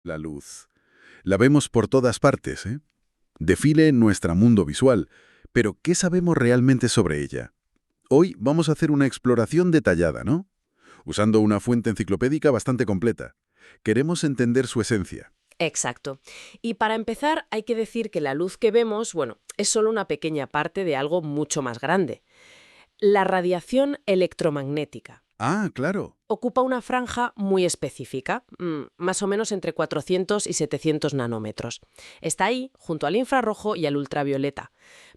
La luz. La vemos por todas partes, ¿eh? Define nuestro mundo visual, pero ¿qué sabemos realmente sobre ella? Hoy vamos a hacer una exploración detallada, ¿no? Usando una fuente enciclopédica bastante completa. Queremos entender su esencia. Exacto. Y para empezar, hay que decir que la luz que vemos, bueno, es solo una pequeña parte de algo mucho más grande. La radiación electromagnética Ah, claro. ocupa una franja muy específica, más o menos entre 400 y 700 nanómetros. Está ahí, junto al infrarrojo y al ultravioleta.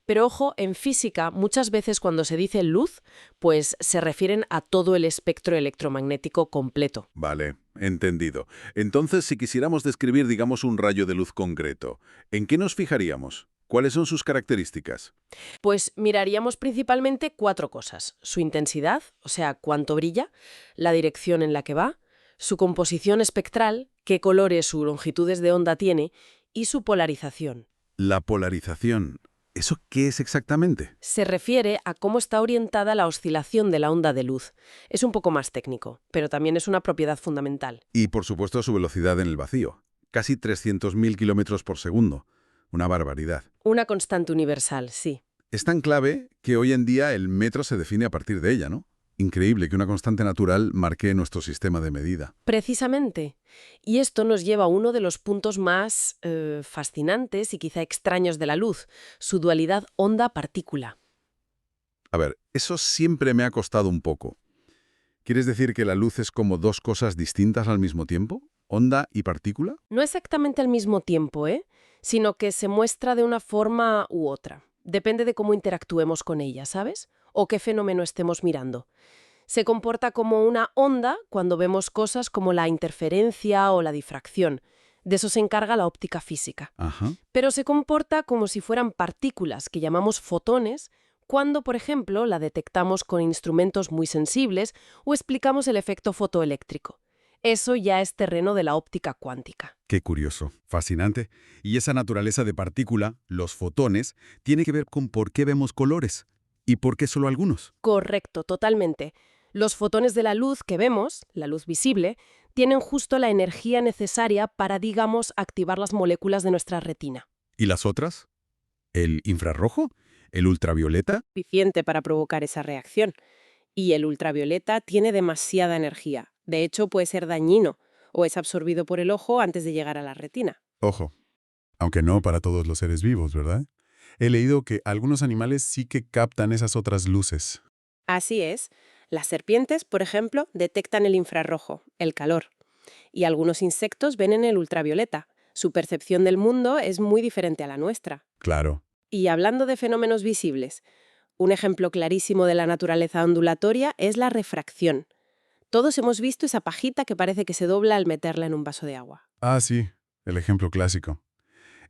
Pero ojo, en física, muchas veces cuando se dice luz, pues se refieren a todo el espectro electromagnético completo. Vale, entendido. Entonces, si quisiéramos describir, digamos, un rayo de luz concreto, ¿en qué nos fijaríamos? ¿Cuáles son sus características? Pues miraríamos principalmente cuatro cosas: su intensidad, o sea, cuánto brilla, la dirección en la que va, su composición espectral, qué colores u longitudes de onda tiene, y su polarización. La polarización. ¿Eso qué es exactamente? Se refiere a cómo está orientada la oscilación de la onda de luz. Es un poco más técnico, pero también es una propiedad fundamental. Y, por supuesto, su velocidad en el vacío. Casi 300.000 kilómetros por segundo. Una barbaridad. Una constante universal, sí. Es tan clave que hoy en día el metro se define a partir de ella, ¿no? Increíble que una constante natural marque nuestro sistema de medida. Precisamente. Y esto nos lleva a uno de los puntos más fascinantes y quizá extraños de la luz, su dualidad onda-partícula. A ver, eso siempre me ha costado un poco. ¿Quieres decir que la luz es como dos cosas distintas al mismo tiempo? ¿Onda y partícula? No exactamente al mismo tiempo, sino que se muestra de una forma u otra. Depende de cómo interactuemos con ella, ¿sabes? O qué fenómeno estemos mirando. Se comporta como una onda cuando vemos cosas como la interferencia o la difracción. De eso se encarga la óptica física. Ajá. Pero se comporta como si fueran partículas que llamamos fotones cuando, por ejemplo, la detectamos con instrumentos muy sensibles o explicamos el efecto fotoeléctrico. Eso ya es terreno de la óptica cuántica. Qué curioso, fascinante. Y esa naturaleza de partícula, los fotones, tiene que ver con por qué vemos colores. ¿Y por qué solo algunos? Correcto, totalmente. Los fotones de la luz que vemos, la luz visible, tienen justo la energía necesaria para, digamos, activar las moléculas de nuestra retina. ¿Y las otras? ¿El infrarrojo? ¿El ultravioleta? Suficiente para provocar esa reacción. Y el ultravioleta tiene demasiada energía. De hecho, puede ser dañino o es absorbido por el ojo antes de llegar a la retina. Ojo, aunque no para todos los seres vivos, ¿verdad? He leído que algunos animales sí que captan esas otras luces. Así es. Las serpientes, por ejemplo, detectan el infrarrojo, el calor. Y algunos insectos ven en el ultravioleta. Su percepción del mundo es muy diferente a la nuestra. Claro. Y hablando de fenómenos visibles, un ejemplo clarísimo de la naturaleza ondulatoria es la refracción. Todos hemos visto esa pajita que parece que se dobla al meterla en un vaso de agua. Ah, sí, el ejemplo clásico.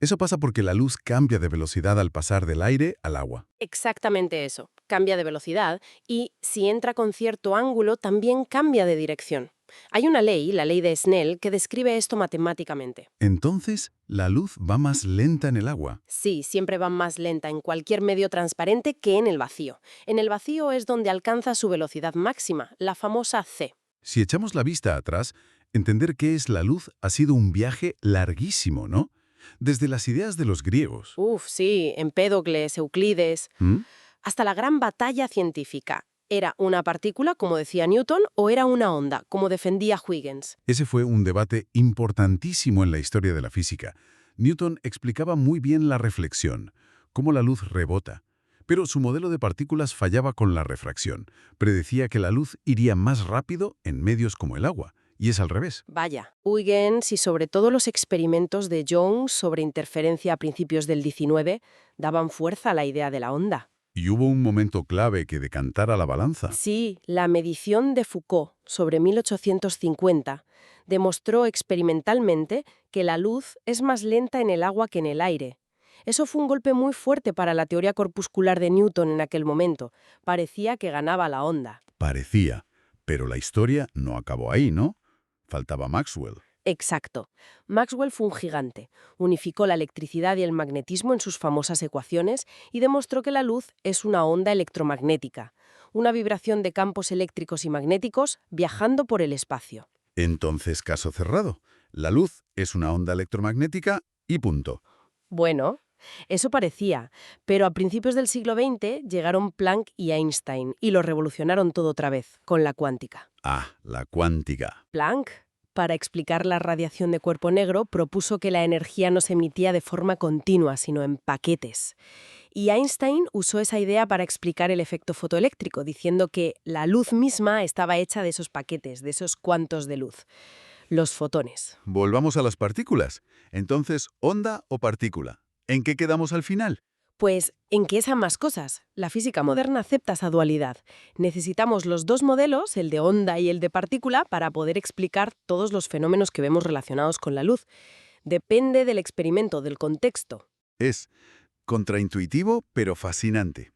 Eso pasa porque la luz cambia de velocidad al pasar del aire al agua. Exactamente eso. Cambia de velocidad y, si entra con cierto ángulo, también cambia de dirección. Hay una ley, la ley de Snell, que describe esto matemáticamente. Entonces, la luz va más lenta en el agua. Sí, siempre va más lenta en cualquier medio transparente que en el vacío. En el vacío es donde alcanza su velocidad máxima, la famosa c. Si echamos la vista atrás, entender qué es la luz ha sido un viaje larguísimo, ¿no? Desde las ideas de los griegos. Uf, sí, Empédocles, Euclides, ¿Mm? hasta la gran batalla científica. ¿Era una partícula, como decía Newton, o era una onda, como defendía Huygens? Ese fue un debate importantísimo en la historia de la física. Newton explicaba muy bien la reflexión, cómo la luz rebota. Pero su modelo de partículas fallaba con la refracción. Predecía que la luz iría más rápido en medios como el agua. Y es al revés. Vaya, Huygens y sobre todo los experimentos de Jones sobre interferencia a principios del 19 daban fuerza a la idea de la onda. Y hubo un momento clave que decantara la balanza. Sí, la medición de Foucault sobre 1850 demostró experimentalmente que la luz es más lenta en el agua que en el aire. Eso fue un golpe muy fuerte para la teoría corpuscular de Newton en aquel momento. Parecía que ganaba la onda. Parecía. Pero la historia no acabó ahí, ¿no? Faltaba Maxwell. Exacto. Maxwell fue un gigante. Unificó la electricidad y el magnetismo en sus famosas ecuaciones y demostró que la luz es una onda electromagnética, una vibración de campos eléctricos y magnéticos viajando por el espacio. Entonces, caso cerrado. La luz es una onda electromagnética y punto. Bueno, eso parecía, pero a principios del siglo XX llegaron Planck y Einstein y lo revolucionaron todo otra vez, con la cuántica. Ah, la cuántica. Planck, para explicar la radiación de cuerpo negro, propuso que la energía no se emitía de forma continua, sino en paquetes. Y Einstein usó esa idea para explicar el efecto fotoeléctrico, diciendo que la luz misma estaba hecha de esos paquetes, de esos cuantos de luz, los fotones. Volvamos a las partículas. Entonces, ¿onda o partícula? ¿En qué quedamos al final? Pues, ¿en qué es ambas cosas? La física moderna acepta esa dualidad. Necesitamos los dos modelos, el de onda y el de partícula, para poder explicar todos los fenómenos que vemos relacionados con la luz. Depende del experimento, del contexto. Es contraintuitivo, pero fascinante.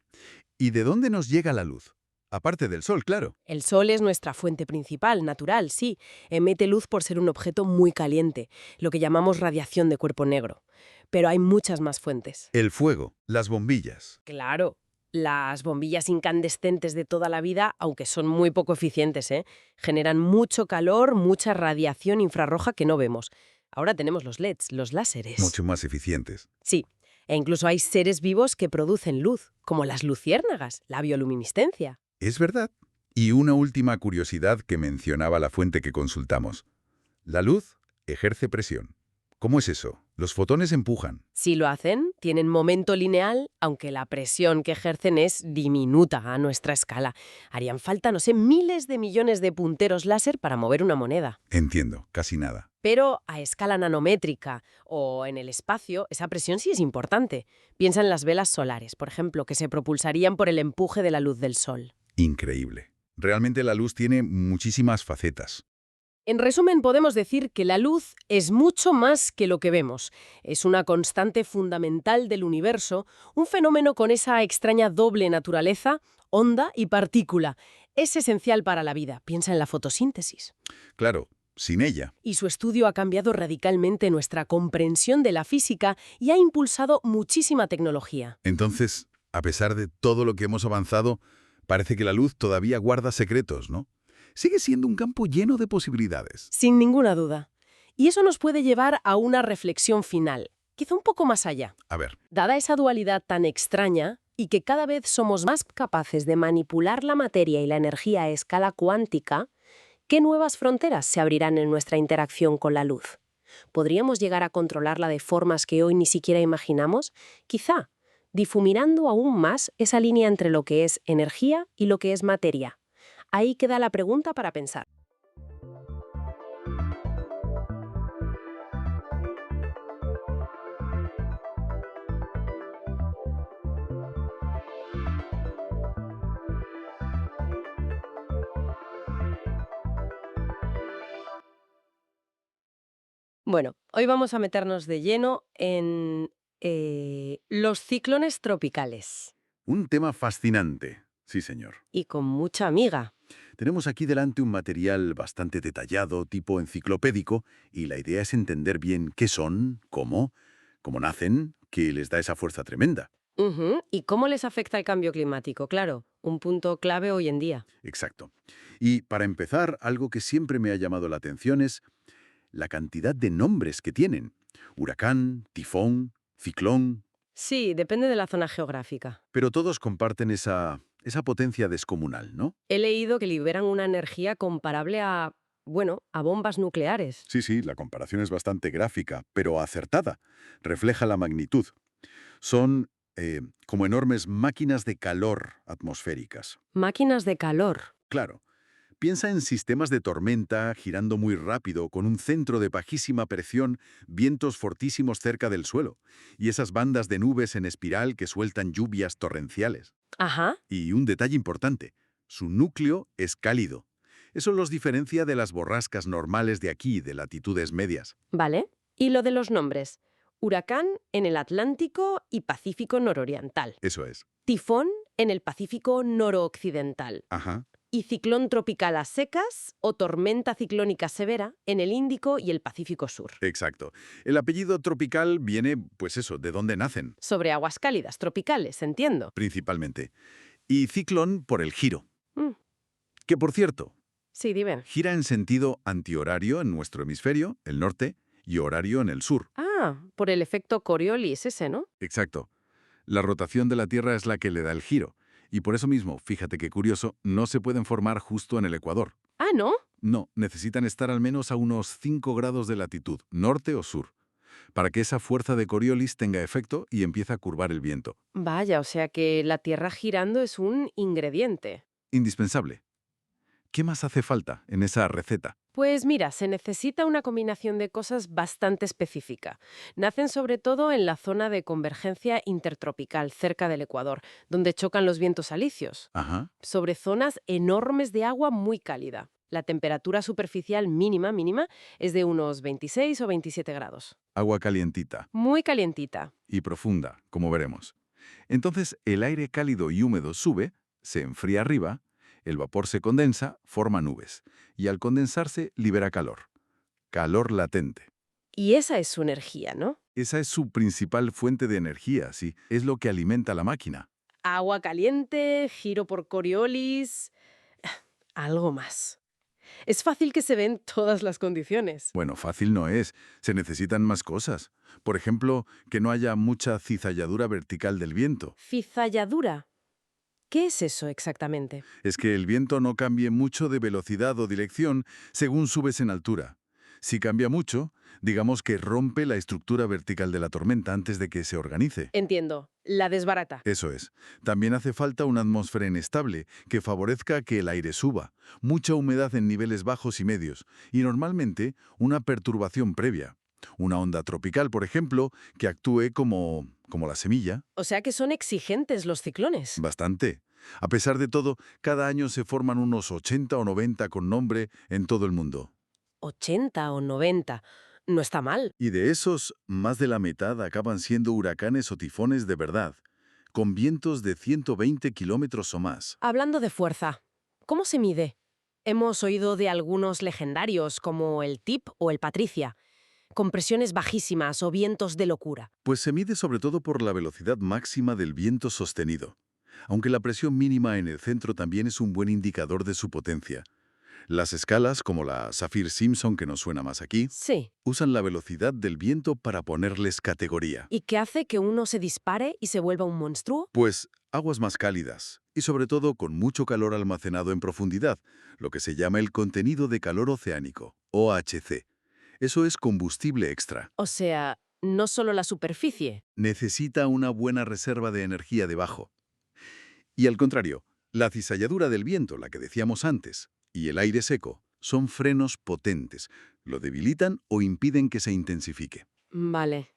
¿Y de dónde nos llega la luz? Aparte del Sol, claro. El Sol es nuestra fuente principal, natural, sí. Emite luz por ser un objeto muy caliente, lo que llamamos radiación de cuerpo negro. Pero hay muchas más fuentes. El fuego, las bombillas. Claro, las bombillas incandescentes de toda la vida, aunque son muy poco eficientes, generan mucho calor, mucha radiación infrarroja que no vemos. Ahora tenemos los LEDs, los láseres. Mucho más eficientes. Sí, e incluso hay seres vivos que producen luz, como las luciérnagas, la bioluminiscencia. Es verdad. Y una última curiosidad que mencionaba la fuente que consultamos. La luz ejerce presión. ¿Cómo es eso? Los fotones empujan. Si lo hacen, tienen momento lineal, aunque la presión que ejercen es diminuta a nuestra escala. Harían falta, no sé, miles de millones de punteros láser para mover una moneda. Entiendo, casi nada. Pero a escala nanométrica o en el espacio, esa presión sí es importante. Piensa en las velas solares, por ejemplo, que se propulsarían por el empuje de la luz del Sol. Increíble. Realmente la luz tiene muchísimas facetas. En resumen, podemos decir que la luz es mucho más que lo que vemos. Es una constante fundamental del universo, un fenómeno con esa extraña doble naturaleza, onda y partícula. Es esencial para la vida. Piensa en la fotosíntesis. Claro, sin ella. Y su estudio ha cambiado radicalmente nuestra comprensión de la física y ha impulsado muchísima tecnología. Entonces, a pesar de todo lo que hemos avanzado, parece que la luz todavía guarda secretos, ¿no? Sigue siendo un campo lleno de posibilidades. Sin ninguna duda. Y eso nos puede llevar a una reflexión final, quizá un poco más allá. A ver, Dada esa dualidad tan extraña y que cada vez somos más capaces de manipular la materia y la energía a escala cuántica, ¿qué nuevas fronteras se abrirán en nuestra interacción con la luz? ¿Podríamos llegar a controlarla de formas que hoy ni siquiera imaginamos? Quizá, difuminando aún más esa línea entre lo que es energía y lo que es materia. Ahí queda la pregunta para pensar. Bueno, hoy vamos a meternos de lleno en los ciclones tropicales. un tema fascinante. Sí, señor. Y con mucha amiga. Tenemos aquí delante un material bastante detallado, tipo enciclopédico, y la idea es entender bien qué son, cómo nacen, qué les da esa fuerza tremenda. Ujú. ¿Y cómo les afecta el cambio climático? Claro, un punto clave hoy en día. Exacto. Y para empezar, algo que siempre me ha llamado la atención es la cantidad de nombres que tienen. Huracán, tifón, ciclón, Sí, depende de la zona geográfica. pero todos comparten esa potencia descomunal, ¿no? He leído que liberan una energía comparable a, bueno, a bombas nucleares. Sí, sí, la comparación es bastante gráfica, pero acertada. Refleja la magnitud. Son como enormes máquinas de calor atmosféricas. Máquinas de calor. Claro, piensa en sistemas de tormenta girando muy rápido con un centro de bajísima presión, vientos fortísimos cerca del suelo, y esas bandas de nubes en espiral que sueltan lluvias torrenciales. Ajá. Y un detalle importante, su núcleo es cálido. Eso los diferencia de las borrascas normales de aquí, de latitudes medias. Vale. ¿Y lo de los nombres? Huracán en el Atlántico y Pacífico nororiental. Eso es. Tifón en el Pacífico noroccidental. Ajá. Y ciclón tropical a secas o tormenta ciclónica severa en el Índico y el Pacífico Sur. Exacto. El apellido tropical viene, pues eso, de dónde nacen, Sobre aguas cálidas tropicales, entiendo. principalmente. Y ciclón por el giro. Mm. Que, por cierto, Sí, dime. Gira en sentido antihorario en nuestro hemisferio, el norte, y horario en el sur. Ah, por el efecto Coriolis ese, ¿no? Exacto. La rotación de la Tierra es la que le da el giro. Y por eso mismo, fíjate qué curioso, no se pueden formar justo en el ecuador. Ah, ¿no? No, necesitan estar al menos a unos 5 grados de latitud, norte o sur, para que esa fuerza de Coriolis tenga efecto y empiece a curvar el viento. Vaya, o sea que la Tierra girando es un ingrediente. Indispensable. ¿Qué más hace falta en esa receta? Pues mira, se necesita una combinación de cosas bastante específica. Nacen sobre todo en la zona de convergencia intertropical, cerca del Ecuador, donde chocan los vientos alisios, Ajá. sobre zonas enormes de agua muy cálida. La temperatura superficial mínima es de unos 26 o 27 grados. Agua calientita Muy calientita. y profunda, como veremos. Entonces, el aire cálido y húmedo sube, se enfría arriba, el vapor se condensa, forma nubes, y al condensarse libera calor. Calor latente. Y esa es su energía, ¿no? Esa es su principal fuente de energía, sí, es lo que alimenta la máquina. Agua caliente, giro por Coriolis, algo más. Es fácil que se den todas las condiciones. Bueno, fácil no es, se necesitan más cosas. Por ejemplo, que no haya mucha cizalladura vertical del viento. Cizalladura. ¿Qué es eso exactamente? Es que el viento no cambie mucho de velocidad o dirección según subes en altura. Si cambia mucho, digamos que rompe la estructura vertical de la tormenta antes de que se organice. Entiendo. La desbarata. Eso es. También hace falta una atmósfera inestable que favorezca que el aire suba, mucha humedad en niveles bajos y medios, y normalmente una perturbación previa. Una onda tropical, por ejemplo, que actúe como la semilla. O sea que son exigentes los ciclones. Bastante. A pesar de todo, cada año se forman unos 80 o 90 con nombre en todo el mundo. 80 o 90. No está mal. Y de esos, más de la mitad acaban siendo huracanes o tifones de verdad, con vientos de 120 kilómetros o más. Hablando de fuerza, ¿cómo se mide? Hemos oído de algunos legendarios como el Tip o el Patricia, con presiones bajísimas o vientos de locura. Pues se mide sobre todo por la velocidad máxima del viento sostenido, aunque la presión mínima en el centro también es un buen indicador de su potencia. Las escalas, como la Saffir-Simpson que nos suena más aquí, Sí. usan la velocidad del viento para ponerles categoría. ¿Y qué hace que uno se dispare y se vuelva un monstruo? Pues aguas más cálidas y sobre todo con mucho calor almacenado en profundidad, lo que se llama el contenido de calor oceánico, OHC. Eso es combustible extra. O sea, no solo la superficie. Necesita una buena reserva de energía debajo. Y al contrario, la cizalladura del viento, la que decíamos antes, y el aire seco son frenos potentes. Lo debilitan o impiden que se intensifique. Vale.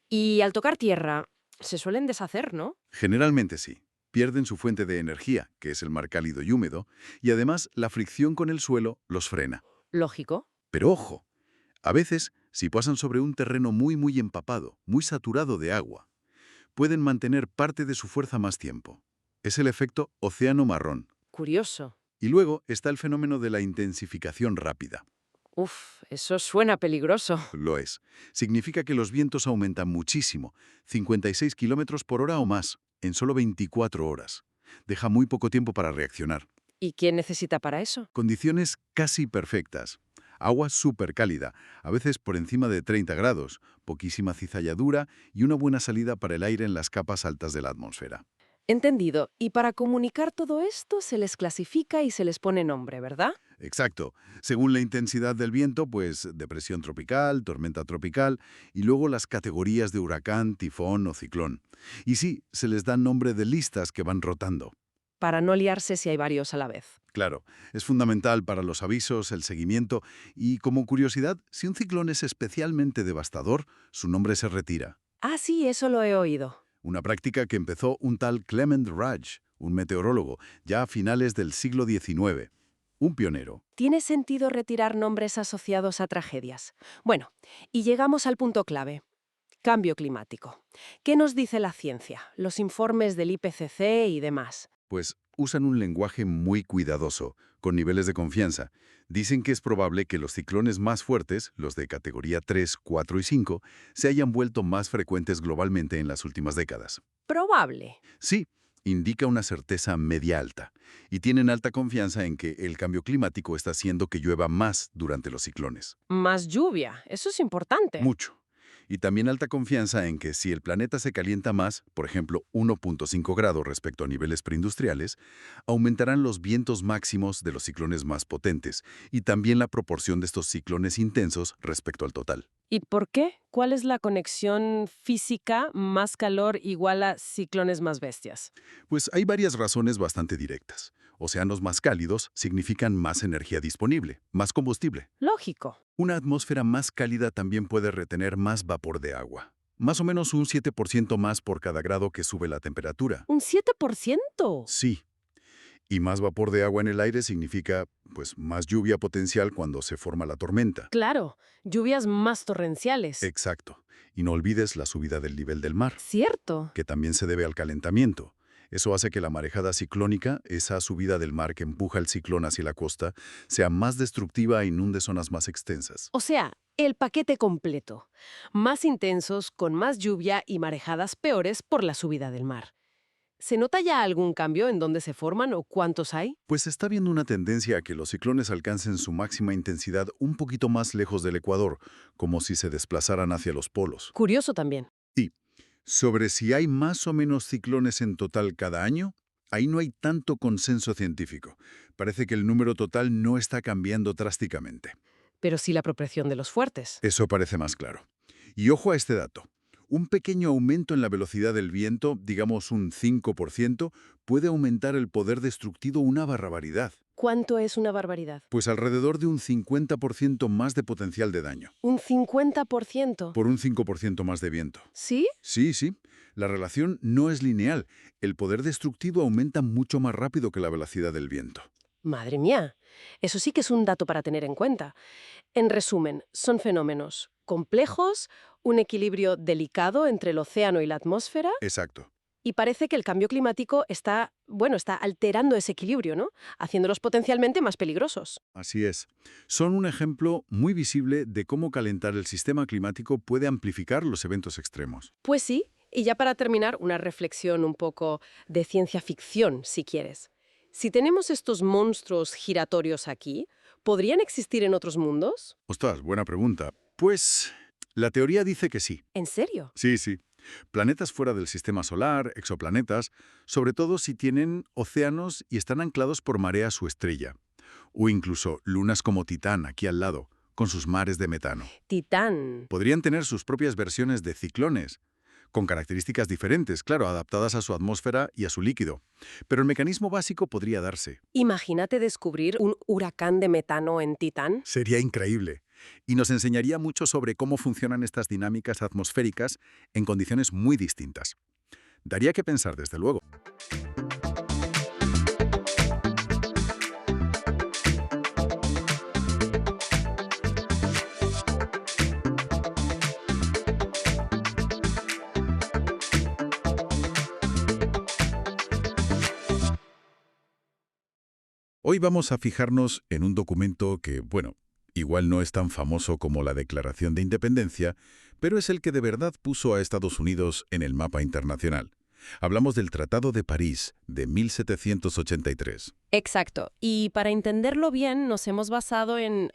Y al tocar tierra, se suelen deshacer, ¿no? Generalmente sí. Pierden su fuente de energía, que es el mar cálido y húmedo, y además la fricción con el suelo los frena. Lógico. Pero ojo, a veces, si pasan sobre un terreno muy empapado, muy saturado de agua, pueden mantener parte de su fuerza más tiempo. Es el efecto océano marrón. Curioso. Y luego está el fenómeno de la intensificación rápida. Uf, eso suena peligroso. Lo es. Significa que los vientos aumentan muchísimo, 56 kilómetros por hora o más, en solo 24 horas. Deja muy poco tiempo para reaccionar. ¿Y quién necesita para eso? Condiciones casi perfectas. Agua súper cálida, a veces por encima de 30 grados, poquísima cizalladura y una buena salida para el aire en las capas altas de la atmósfera. Entendido. Y para comunicar todo esto se les clasifica y se les pone nombre, ¿verdad? Exacto. Según la intensidad del viento, pues depresión tropical, tormenta tropical y luego las categorías de huracán, tifón o ciclón. Y sí, se les dan nombre de listas que van rotando. Para no liarse si hay varios a la vez. Claro, es fundamental para los avisos, el seguimiento y, como curiosidad, si un ciclón es especialmente devastador, su nombre se retira. Ah, sí, eso lo he oído. Una práctica que empezó un tal Clement Raj, un meteorólogo, ya a finales del siglo XIX. Un pionero. Tiene sentido retirar nombres asociados a tragedias. Bueno, y llegamos al punto clave. Cambio climático. ¿Qué nos dice la ciencia? Los informes del IPCC y demás. Pues usan un lenguaje muy cuidadoso, con niveles de confianza. Dicen que es probable que los ciclones más fuertes, los de categoría 3, 4 y 5, se hayan vuelto más frecuentes globalmente en las últimas décadas. Probable. Sí, indica una certeza media alta, y tienen alta confianza en que el cambio climático está haciendo que llueva más durante los ciclones. Más lluvia, eso es importante. Mucho. Y también alta confianza en que si el planeta se calienta más, por ejemplo 1.5 grados respecto a niveles preindustriales, aumentarán los vientos máximos de los ciclones más potentes y también la proporción de estos ciclones intensos respecto al total. ¿Y por qué? ¿Cuál es la conexión física más calor igual a ciclones más bestias? Pues hay varias razones bastante directas. Océanos más cálidos significan más energía disponible, más combustible. Lógico. Una atmósfera más cálida también puede retener más vapor de agua. Más o menos un 7% más por cada grado que sube la temperatura. ¿Un 7%? Sí. Y más vapor de agua en el aire significa, pues, más lluvia potencial cuando se forma la tormenta. Claro, lluvias más torrenciales. Exacto. Y no olvides la subida del nivel del mar, Cierto. que también se debe al calentamiento. Eso hace que la marejada ciclónica, esa subida del mar que empuja el ciclón hacia la costa, sea más destructiva e inunde zonas más extensas. O sea, el paquete completo. Más intensos, con más lluvia y marejadas peores por la subida del mar. ¿Se nota ya algún cambio en dónde se forman o cuántos hay? Pues se está viendo una tendencia a que los ciclones alcancen su máxima intensidad un poquito más lejos del ecuador, como si se desplazaran hacia los polos. Curioso también. Y sobre si hay más o menos ciclones en total cada año, ahí no hay tanto consenso científico. Parece que el número total no está cambiando drásticamente. Pero sí la proporción de los fuertes. Eso parece más claro. Y ojo a este dato. Un pequeño aumento en la velocidad del viento, digamos un 5%, puede aumentar el poder destructivo una barbaridad. ¿Cuánto es una barbaridad? Pues alrededor de un 50% más de potencial de daño, ¿Un 50%? por un 5% más de viento. ¿Sí? Sí, sí. La relación no es lineal. El poder destructivo aumenta mucho más rápido que la velocidad del viento. Madre mía. Eso sí que es un dato para tener en cuenta. En resumen, son fenómenos complejos, un equilibrio delicado entre el océano y la atmósfera, Exacto. y parece que el cambio climático está alterando ese equilibrio, ¿no? Haciéndolos potencialmente más peligrosos. Así es. Son un ejemplo muy visible de cómo calentar el sistema climático puede amplificar los eventos extremos. Pues sí, y ya para terminar, una reflexión un poco de ciencia ficción, si quieres. Si tenemos estos monstruos giratorios aquí, ¿podrían existir en otros mundos? Ostras, buena pregunta. Pues la teoría dice que sí. ¿En serio? Sí, sí. Planetas fuera del sistema solar, exoplanetas, sobre todo si tienen océanos y están anclados por marea a su estrella. O incluso lunas como Titán, aquí al lado, con sus mares de metano. Titán. Podrían tener sus propias versiones de ciclones, con características diferentes, claro, adaptadas a su atmósfera y a su líquido. Pero el mecanismo básico podría darse. Imagínate descubrir un huracán de metano en Titán. Sería increíble. Y nos enseñaría mucho sobre cómo funcionan estas dinámicas atmosféricas en condiciones muy distintas. Daría que pensar, desde luego. Hoy vamos a fijarnos en un documento que, bueno, igual no es tan famoso como la Declaración de Independencia, pero es el que de verdad puso a Estados Unidos en el mapa internacional. Hablamos del Tratado de París de 1783. Exacto. Y para entenderlo bien, nos hemos basado en,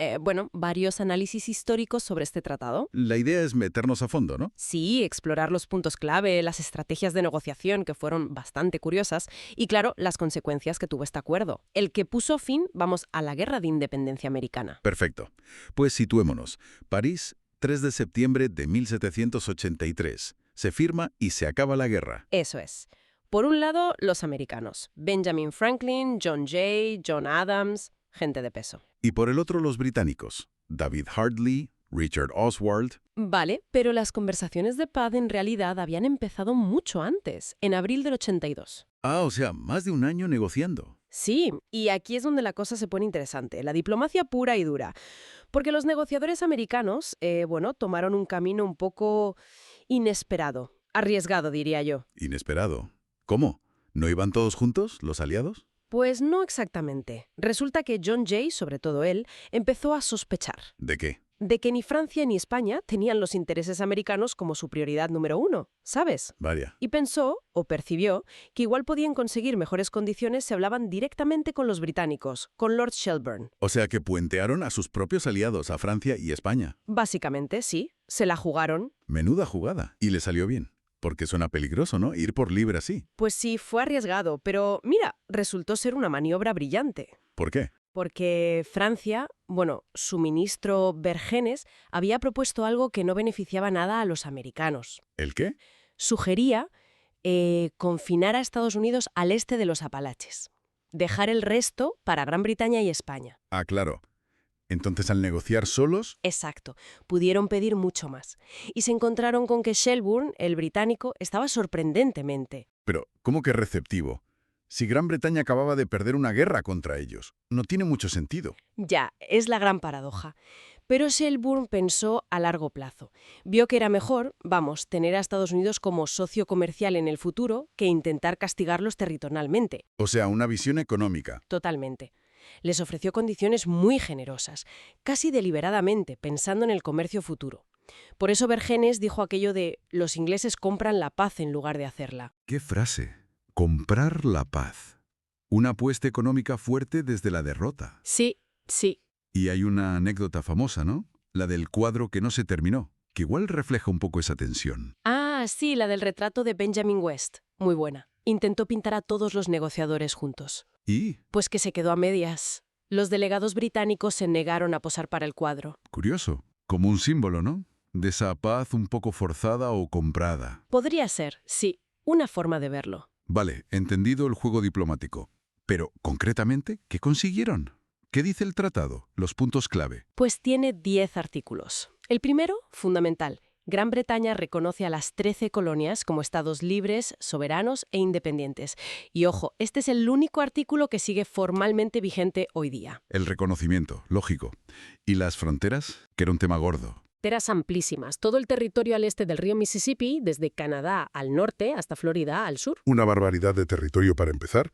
varios análisis históricos sobre este tratado. La idea es meternos a fondo, ¿no? Sí, explorar los puntos clave, las estrategias de negociación que fueron bastante curiosas y, claro, las consecuencias que tuvo este acuerdo. El que puso fin, a la Guerra de Independencia Americana. Perfecto. Pues situémonos. París, 3 de septiembre de 1783. Se firma y se acaba la guerra. Eso es. Por un lado, los americanos. Benjamin Franklin, John Jay, John Adams, gente de peso. Y por el otro, los británicos. David Hartley, Richard Oswald. Vale, pero las conversaciones de paz en realidad habían empezado mucho antes, en abril del 82. Ah, o sea, más de un año negociando. Sí, y aquí es donde la cosa se pone interesante, la diplomacia pura y dura. Porque los negociadores americanos, tomaron un camino un poco inesperado, arriesgado, diría yo. Inesperado. ¿Cómo? ¿No iban todos juntos, los aliados? Pues no exactamente. Resulta que John Jay, sobre todo él, empezó a sospechar. ¿De qué? de que ni Francia ni España tenían los intereses americanos como su prioridad número uno, ¿sabes? Vaya. Y pensó, o percibió, que igual podían conseguir mejores condiciones si hablaban directamente con los británicos, con Lord Shelburne. O sea que puentearon a sus propios aliados, a Francia y España. Básicamente, sí, se la jugaron. Menuda jugada. Y le salió bien. Porque suena peligroso, ¿no? Ir por libre así. Pues sí, fue arriesgado, pero mira, resultó ser una maniobra brillante. ¿Por qué? Porque Francia, su ministro Vergennes, había propuesto algo que no beneficiaba nada a los americanos. ¿El qué? Sugería confinar a Estados Unidos al este de los Apalaches, dejar el resto para Gran Bretaña y España. Ah, claro. Entonces, al negociar solos... Exacto, pudieron pedir mucho más. Y se encontraron con que Shelburne, el británico, estaba sorprendentemente. Pero, ¿cómo que receptivo? Si Gran Bretaña acababa de perder una guerra contra ellos, no tiene mucho sentido. Ya, es la gran paradoja. Pero Shelburne pensó a largo plazo. Vio que era mejor, tener a Estados Unidos como socio comercial en el futuro que intentar castigarlos territorialmente. O sea, una visión económica. Totalmente. Les ofreció condiciones muy generosas, casi deliberadamente, pensando en el comercio futuro. Por eso Vergennes dijo aquello de «los ingleses compran la paz en lugar de hacerla». ¿Qué frase? Comprar la paz. Una apuesta económica fuerte desde la derrota. Sí, sí. Y hay una anécdota famosa, ¿no? La del cuadro que no se terminó, que igual refleja un poco esa tensión. Ah, sí, la del retrato de Benjamin West. Muy buena. Intentó pintar a todos los negociadores juntos. Y, Pues que se quedó a medias. Los delegados británicos se negaron a posar para el cuadro. curioso, como un símbolo, ¿no? De esa paz un poco forzada o comprada. Podría ser, sí, una forma de verlo. Vale, entendido el juego diplomático. Pero, concretamente, ¿qué consiguieron? ¿Qué dice el tratado? Los puntos clave. Pues tiene 10 artículos. El primero, fundamental. Gran Bretaña reconoce a las 13 colonias como estados libres, soberanos e independientes. Y ojo, este es el único artículo que sigue formalmente vigente hoy día. El reconocimiento, lógico. ¿Y las fronteras? Que era un tema gordo. Fronteras amplísimas, todo el territorio al este del río Mississippi, desde Canadá al norte hasta Florida al sur. Una barbaridad de territorio para empezar.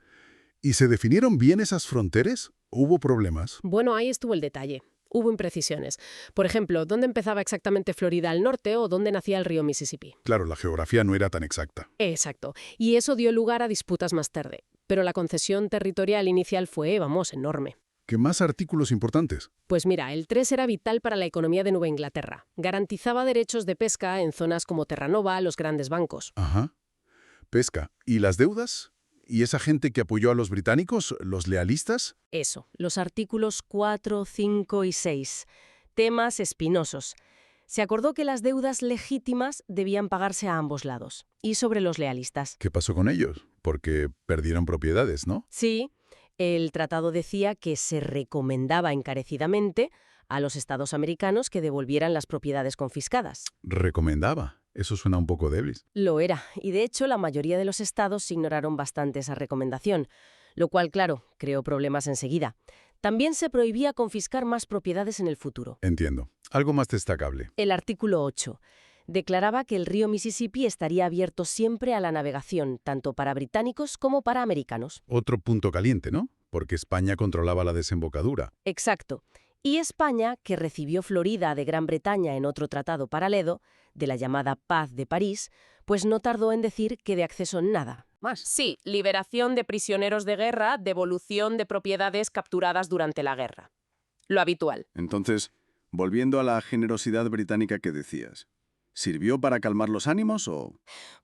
¿Y se definieron bien esas fronteras? ¿Hubo problemas? Bueno, ahí estuvo el detalle. Hubo imprecisiones. Por ejemplo, ¿dónde empezaba exactamente Florida al norte o dónde nacía el río Mississippi? Claro, la geografía no era tan exacta. Exacto. Y eso dio lugar a disputas más tarde. Pero la concesión territorial inicial fue, enorme. ¿Qué más artículos importantes? Pues mira, el 3 era vital para la economía de Nueva Inglaterra. Garantizaba derechos de pesca en zonas como Terranova, los grandes bancos. Ajá. Pesca. ¿Y las deudas? ¿Y esa gente que apoyó a los británicos, los lealistas? Eso, los artículos 4, 5 y 6. Temas espinosos. Se acordó que las deudas legítimas debían pagarse a ambos lados. Y sobre los lealistas. ¿Qué pasó con ellos? Porque perdieron propiedades, ¿no? Sí, el tratado decía que se recomendaba encarecidamente a los estados americanos que devolvieran las propiedades confiscadas. Recomendaba. Eso suena un poco débil. Lo era, y de hecho la mayoría de los estados ignoraron bastante esa recomendación, lo cual, claro, creó problemas enseguida. También se prohibía confiscar más propiedades en el futuro. Entiendo. Algo más destacable. El artículo 8 declaraba que el río Mississippi estaría abierto siempre a la navegación, tanto para británicos como para americanos. Otro punto caliente, ¿no? Porque España controlaba la desembocadura. Exacto. Y España, que recibió Florida de Gran Bretaña en otro tratado paralelo, de la llamada Paz de París, pues no tardó en decir que de acceso nada más. Sí, liberación de prisioneros de guerra, devolución de propiedades capturadas durante la guerra. Lo habitual. Entonces, volviendo a la generosidad británica que decías, ¿sirvió para calmar los ánimos o...?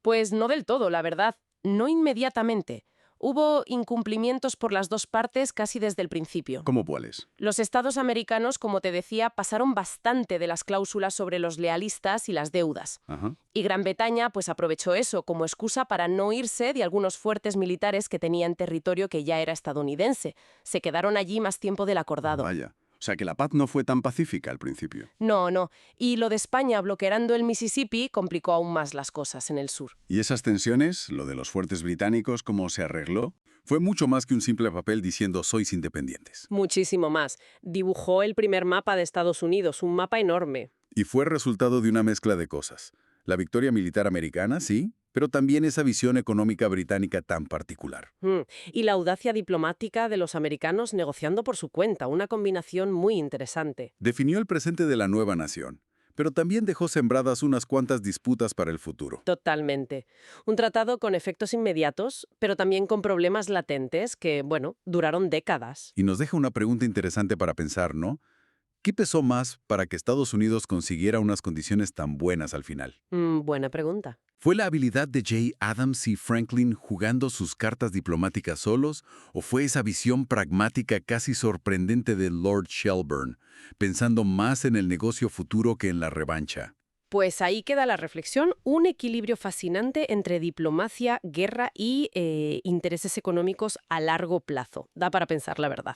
Pues no del todo, la verdad. No inmediatamente. Hubo incumplimientos por las dos partes casi desde el principio. ¿Cómo cuáles? Los estados americanos, como te decía, pasaron bastante de las cláusulas sobre los lealistas y las deudas. Ajá. Y Gran Bretaña pues aprovechó eso como excusa para no irse de algunos fuertes militares que tenían territorio que ya era estadounidense. Se quedaron allí más tiempo del acordado. Vaya. O sea que la paz no fue tan pacífica al principio. No. Y lo de España bloqueando el Mississippi complicó aún más las cosas en el sur. ¿Y esas tensiones, lo de los fuertes británicos, cómo se arregló? Fue mucho más que un simple papel diciendo sois independientes. Muchísimo más. Dibujó el primer mapa de Estados Unidos, un mapa enorme. Y fue resultado de una mezcla de cosas. La victoria militar americana, sí, pero también esa visión económica británica tan particular. Y la audacia diplomática de los americanos negociando por su cuenta, una combinación muy interesante. Definió el presente de la nueva nación, pero también dejó sembradas unas cuantas disputas para el futuro. Totalmente. Un tratado con efectos inmediatos, pero también con problemas latentes que, bueno, duraron décadas. Y nos deja una pregunta interesante para pensar, ¿no? ¿Qué pesó más para que Estados Unidos consiguiera unas condiciones tan buenas al final? Buena pregunta. ¿Fue la habilidad de Jay Adams y Franklin jugando sus cartas diplomáticas solos? ¿O fue esa visión pragmática casi sorprendente de Lord Shelburne, pensando más en el negocio futuro que en la revancha? Pues ahí queda la reflexión, un equilibrio fascinante entre diplomacia, guerra y intereses económicos a largo plazo. Da para pensar, la verdad.